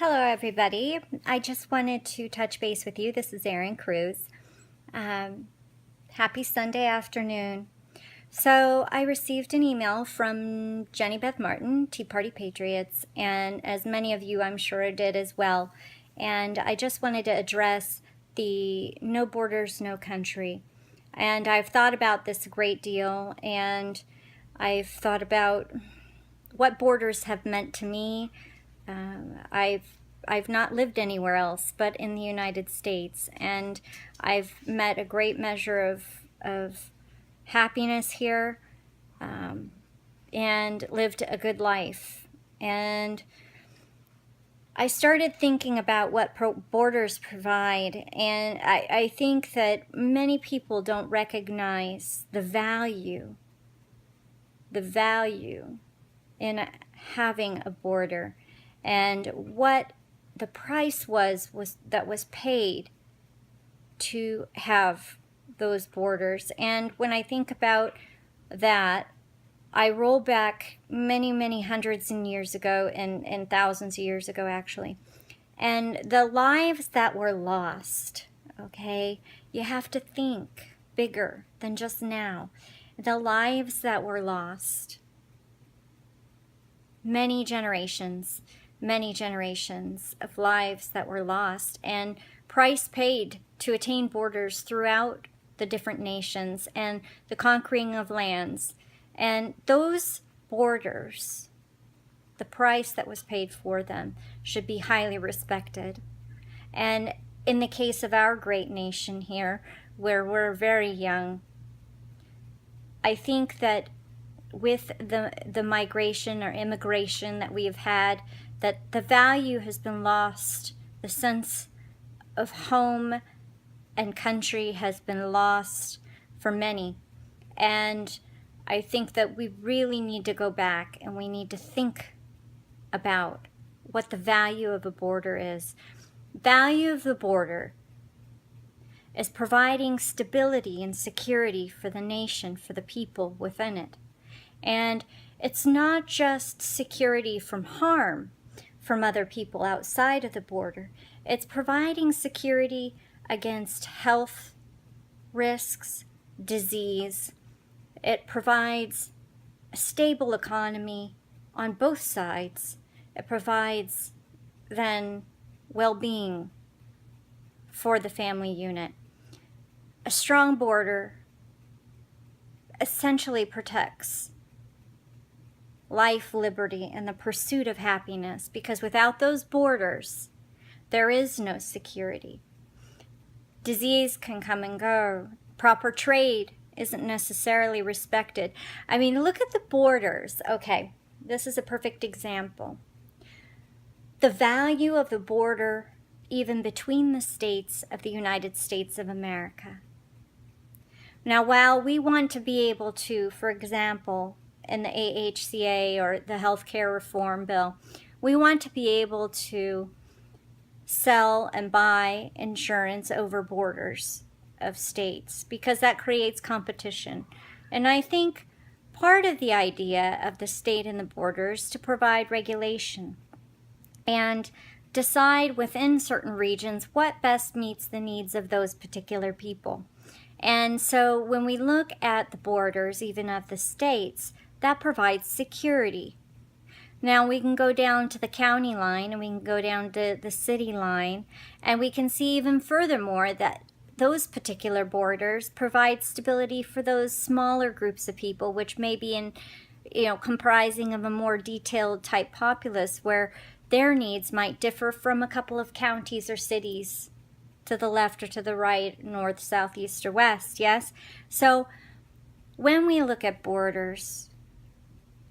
Hello, everybody. I just wanted to touch base with you. This is Erin Cruz. Happy Sunday afternoon. So I received an email from Jenny Beth Martin, Tea Party Patriots, and as many of you I'm sure did as well. And I just wanted to address the no borders, no country. And I've thought about this a great deal, and I've thought about what borders have meant to me. I've not lived anywhere else but in the United States, and I've met a great measure of happiness here, and lived a good life. And I started thinking about what borders provide, and I think that many people don't recognize the value in having a border, and what the price was that was paid to have those borders. And when I think about that, I roll back many hundreds of years ago, and thousands of years ago actually, and the lives that were lost. Okay, you have to think bigger than just now. The lives that were lost, many generations of lives that were lost, and price paid to attain borders throughout the different nations and the conquering of lands. And those borders, the price that was paid for them, should be highly respected. And in the case of our great nation here, where we're very young, I think that with the migration or immigration that we have had, that the value has been lost. The sense of home and country has been lost for many. And I think that we really need to go back and we need to think about what the value of a border is. Value of the border is providing stability and security for the nation, for the people within it. And it's not just security from harm from other people outside of the border. It's providing security against health risks, disease. It provides a stable economy on both sides. It provides then well-being for the family unit. A strong border essentially protects life, liberty, and the pursuit of happiness, because without those borders, there is no security. Disease can come and go. Proper trade isn't necessarily respected. I mean, look at the borders. Okay, this is a perfect example. The value of the border, even between the states of the United States of America. Now, while we want to be able to, for example, in the AHCA or the healthcare reform bill, we want to be able to sell and buy insurance over borders of states, because that creates competition. And I think part of the idea of the state and the borders to provide regulation and decide within certain regions what best meets the needs of those particular people. And so when we look at the borders, even of the states, that provides security. Now we can go down to the county line, and we can go down to the city line, and we can see even furthermore that those particular borders provide stability for those smaller groups of people, which may be in, comprising of a more detailed type populace, where their needs might differ from a couple of counties or cities to the left or to the right, north, south, east, or west, yes? So when we look at borders,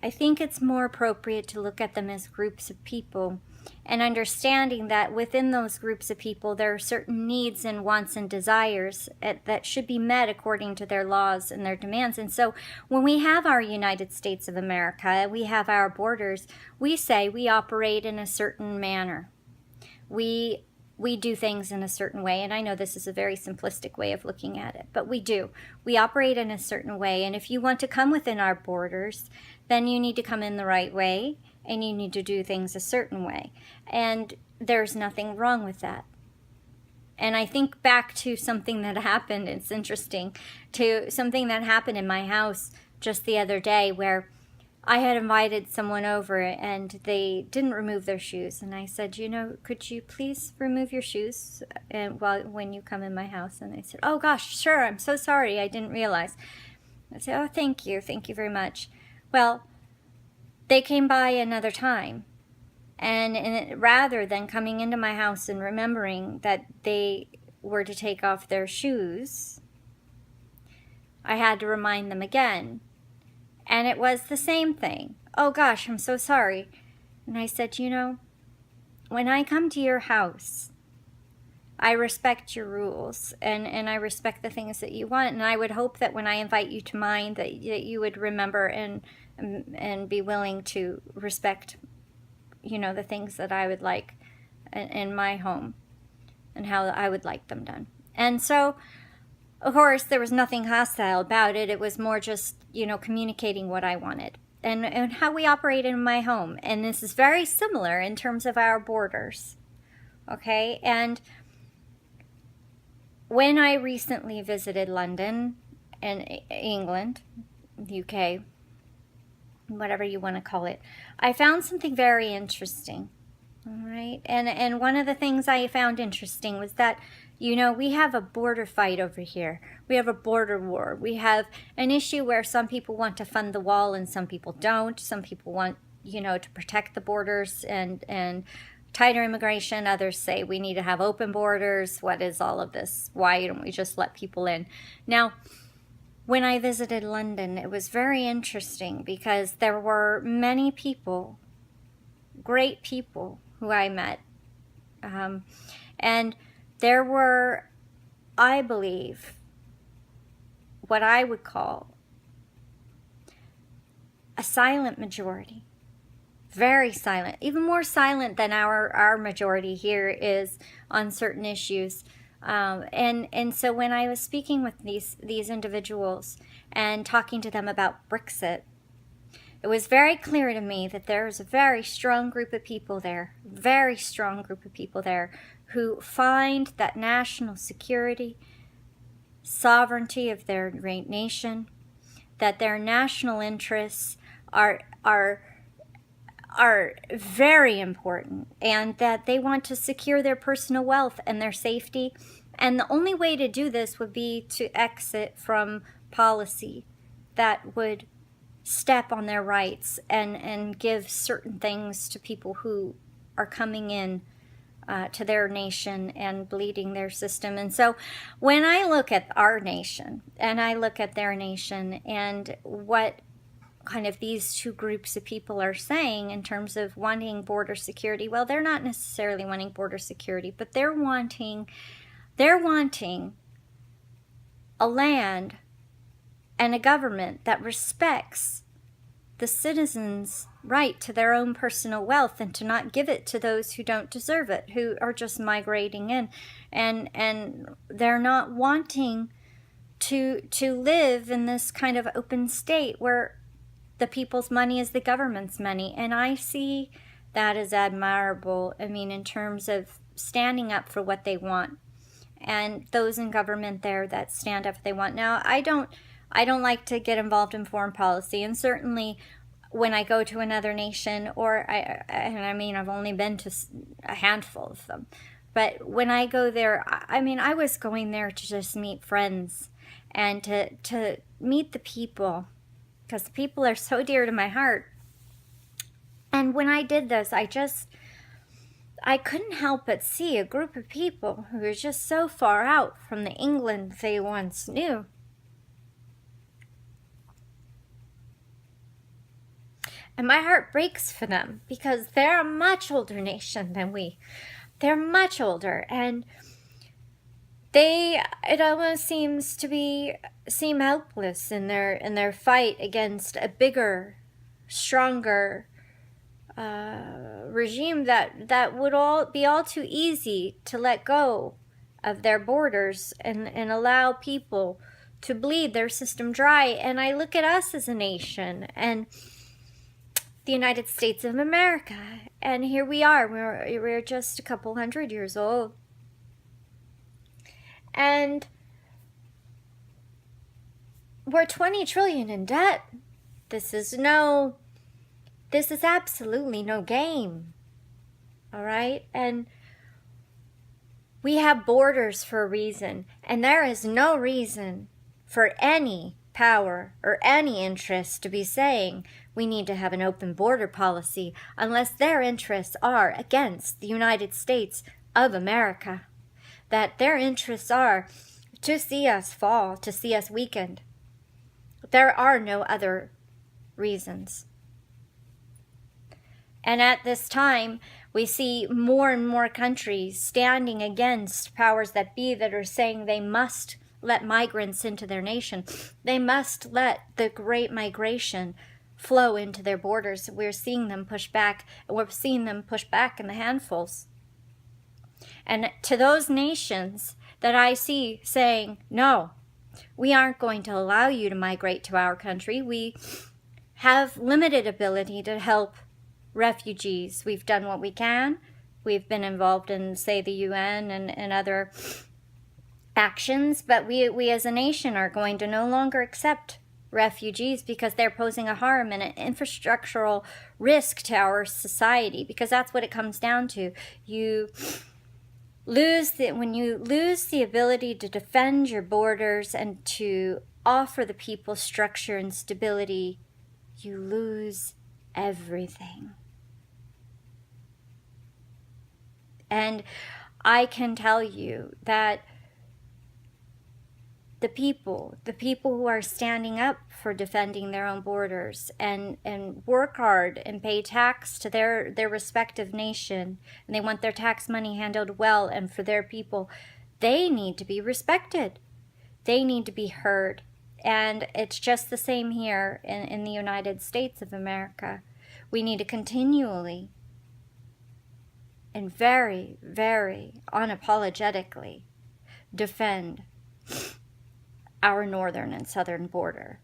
I think it's more appropriate to look at them as groups of people, and understanding that within those groups of people there are certain needs and wants and desires that should be met according to their laws and their demands. And so when we have our United States of America, we have our borders, we say we operate in a certain manner. We do things in a certain way, and I know this is a very simplistic way of looking at it, but we do. We operate in a certain way, and if you want to come within our borders, then you need to come in the right way, and you need to do things a certain way. And there's nothing wrong with that. And I think back to something that happened, it's interesting, to something that happened in my house just the other day where I had invited someone over and they didn't remove their shoes. And I said, could you please remove your shoes when you come in my house? And they said, oh gosh, sure, I'm so sorry, I didn't realize. I said, oh, thank you very much. Well, they came by another time. And rather than coming into my house and remembering that they were to take off their shoes, I had to remind them again. And it was the same thing. Oh gosh, I'm so sorry. And I said, when I come to your house, I respect your rules and I respect the things that you want. And I would hope that when I invite you to mine, that you would remember and be willing to respect the things that I would like in my home and how I would like them done. And so, of course, there was nothing hostile about it. It was more just, communicating what I wanted and how we operate in my home. And this is very similar in terms of our borders. Okay? And when I recently visited London and England, UK, whatever you want to call it, I found something very interesting. All right. And one of the things I found interesting was that, we have a border fight over here. We have a border war. We have an issue where some people want to fund the wall and some people don't. Some people want, to protect the borders and tighter immigration. Others say we need to have open borders. What is all of this? Why don't we just let people in? Now, when I visited London, it was very interesting because there were many people, great people who I met. And there were, I believe, what I would call a silent majority. Very silent, even more silent than our majority here is on certain issues. And so when I was speaking with these individuals and talking to them about Brexit, it was very clear to me that there is a very strong group of people there, who find that national security, sovereignty of their great nation, that their national interests are very important, and that they want to secure their personal wealth and their safety. And the only way to do this would be to exit from policy that would step on their rights and give certain things to people who are coming in to their nation and bleeding their system. And so when I look at our nation and I look at their nation and what kind of these two groups of people are saying in terms of wanting border security, well, they're not necessarily wanting border security, but they're wanting a land and a government that respects the citizens' right to their own personal wealth and to not give it to those who don't deserve it, who are just migrating in. And they're not wanting to live in this kind of open state where the people's money is the government's money. And I see that as admirable, in terms of standing up for what they want. And those in government there that stand up for what they want. Now, I don't like to get involved in foreign policy, and certainly when I go to another nation, I've only been to a handful of them, but when I go there, I was going there to just meet friends and to meet the people, because the people are so dear to my heart. And when I did this, I couldn't help but see a group of people who were just so far out from the England they once knew. And my heart breaks for them because they're a much older nation than we. They're much older, and it almost seem helpless in their fight against a bigger, stronger regime that would be all too easy to let go of their borders and allow people to bleed their system dry. And I look at us as a nation, and the United States of America. And here we are. We're just a couple hundred years old. And we're 20 trillion in debt. This is absolutely no game. All right? And we have borders for a reason. And there is no reason for any power or any interest to be saying we need to have an open border policy unless their interests are against the United States of America. That their interests are to see us fall, to see us weakened. There are no other reasons. And at this time, we see more and more countries standing against powers that be that are saying they must let migrants into their nation. They must let the great migration flow into their borders. We're seeing them push back, and we're seeing them push back in the handfuls. And to those nations that I see saying, no, we aren't going to allow you to migrate to our country. We have limited ability to help refugees. We've done what we can. We've been involved in, say, the UN and other actions, but we as a nation are going to no longer accept refugees because they're posing a harm and an infrastructural risk to our society, because that's what it comes down to. When you lose the ability to defend your borders and to offer the people structure and stability, you lose everything. And I can tell you that the people who are standing up for defending their own borders and work hard and pay tax to their respective nation, and they want their tax money handled well and for their people, they need to be respected. They need to be heard. And it's just the same here in the United States of America. We need to continually and very, very unapologetically defend our northern and southern border.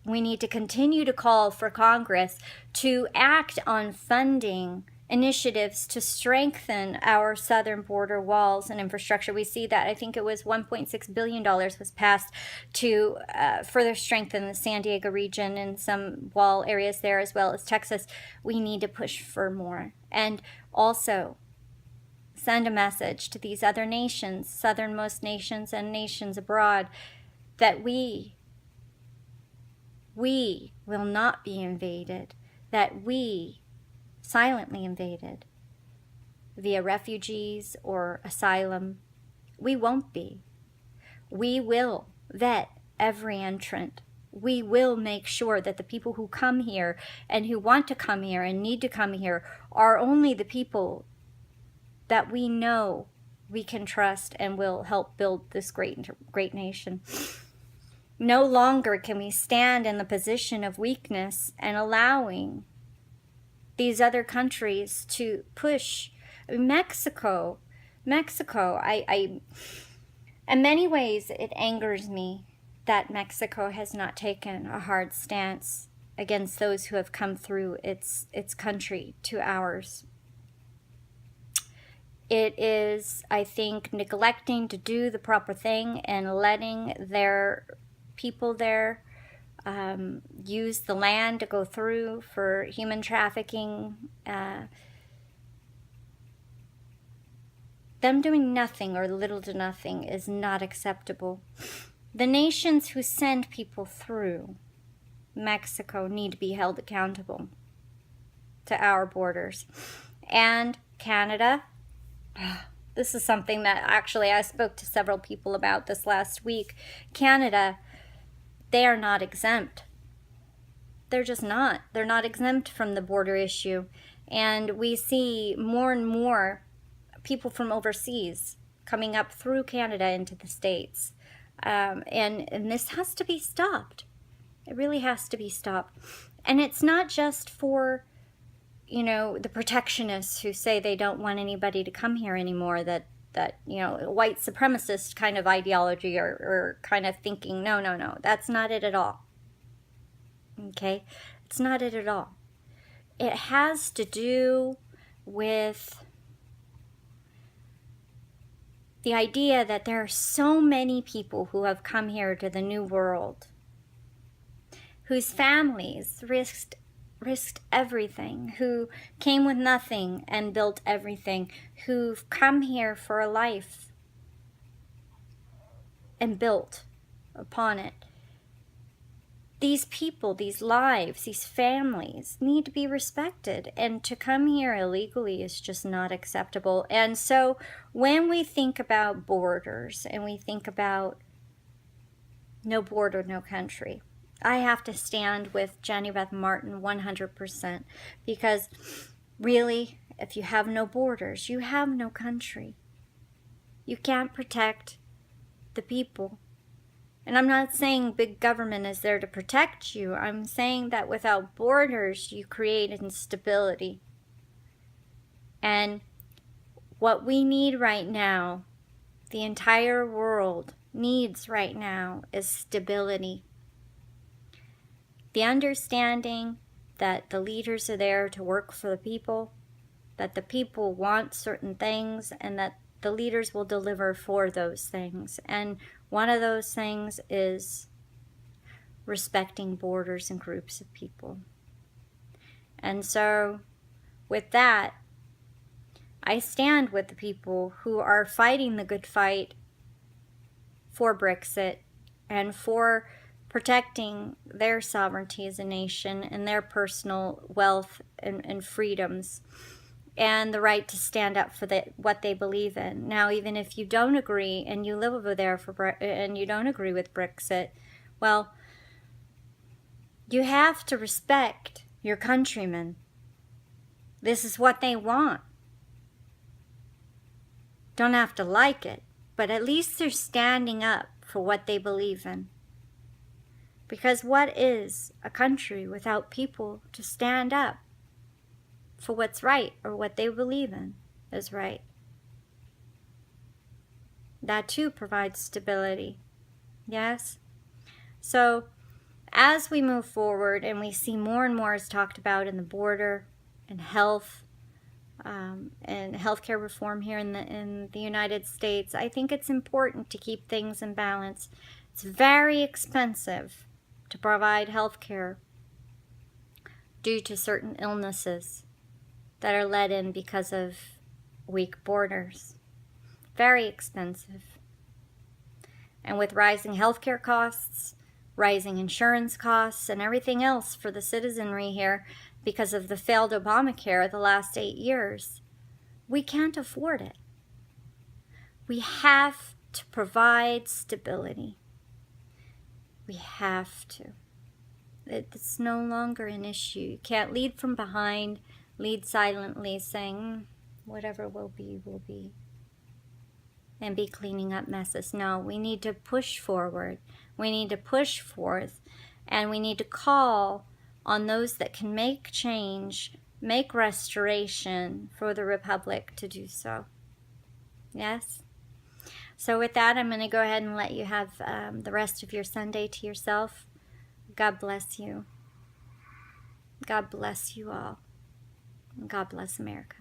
We need to continue to call for Congress to act on funding initiatives to strengthen our southern border walls and infrastructure. We see that I think it was $1.6 billion was passed to further strengthen the San Diego region and some wall areas there, as well as Texas. We need to push for more. And also send a message to these other nations, southernmost nations and nations abroad, that we will not be invaded, that we silently invaded via refugees or asylum. We won't be. We will vet every entrant. We will make sure that the people who come here and who want to come here and need to come here are only the people that we know we can trust and will help build this great nation. No longer can we stand in the position of weakness and allowing these other countries to push. Mexico, in many ways it angers me that Mexico has not taken a hard stance against those who have come through its country to ours. It is, I think, neglecting to do the proper thing and letting their people there use the land to go through for human trafficking. Them doing nothing or little to nothing is not acceptable. The nations who send people through Mexico need to be held accountable to our borders. And Canada, this is something that actually I spoke to several people about this last week. Canada, they are not exempt. They're just not. They're not exempt from the border issue. And we see more and more people from overseas coming up through Canada into the States. And this has to be stopped. It really has to be stopped. And it's not just for, the protectionists who say they don't want anybody to come here anymore, that white supremacist kind of ideology or kind of thinking. No, that's not it at all. Okay? It's not it at all. it has to do with the idea that there are so many people who have come here to the New World, whose families risked everything, who came with nothing and built everything, who've come here for a life and built upon it. These people, these lives, these families need to be respected, and to come here illegally is just not acceptable. And so when we think about borders and we think about no border, no country, I have to stand with Jenny Beth Martin 100%, because really, if you have no borders, you have no country. You can't protect the people. And I'm not saying big government is there to protect you. I'm saying that without borders, you create instability. And what we need right now, the entire world needs right now, is stability. The understanding that the leaders are there to work for the people, that the people want certain things, and that the leaders will deliver for those things. And one of those things is respecting borders and groups of people. And so, with that, I stand with the people who are fighting the good fight for Brexit and for protecting their sovereignty as a nation and their personal wealth and freedoms, and the right to stand up for what they believe in. Now, even if you don't agree and you live over there and you don't agree with Brexit, well, you have to respect your countrymen. This is what they want. Don't have to like it, but at least they're standing up for what they believe in. Because what is a country without people to stand up for what's right, or what they believe in is right? That too provides stability. Yes? So, as we move forward and we see more and more is talked about in the border and health and healthcare reform here in the United States, I think it's important to keep things in balance. It's very expensive to provide healthcare due to certain illnesses that are let in because of weak borders. Very expensive. And with rising healthcare costs, rising insurance costs, and everything else for the citizenry here because of the failed Obamacare the last 8 years, we can't afford it. We have to provide stability. We have to. It's no longer an issue. You can't lead from behind, lead silently, saying, whatever will be, and be cleaning up messes. No, we need to push forward. We need to push forth, and we need to call on those that can make change, make restoration for the Republic to do so. Yes? So with that, I'm going to go ahead and let you have the rest of your Sunday to yourself. God bless you. God bless you all. God bless America.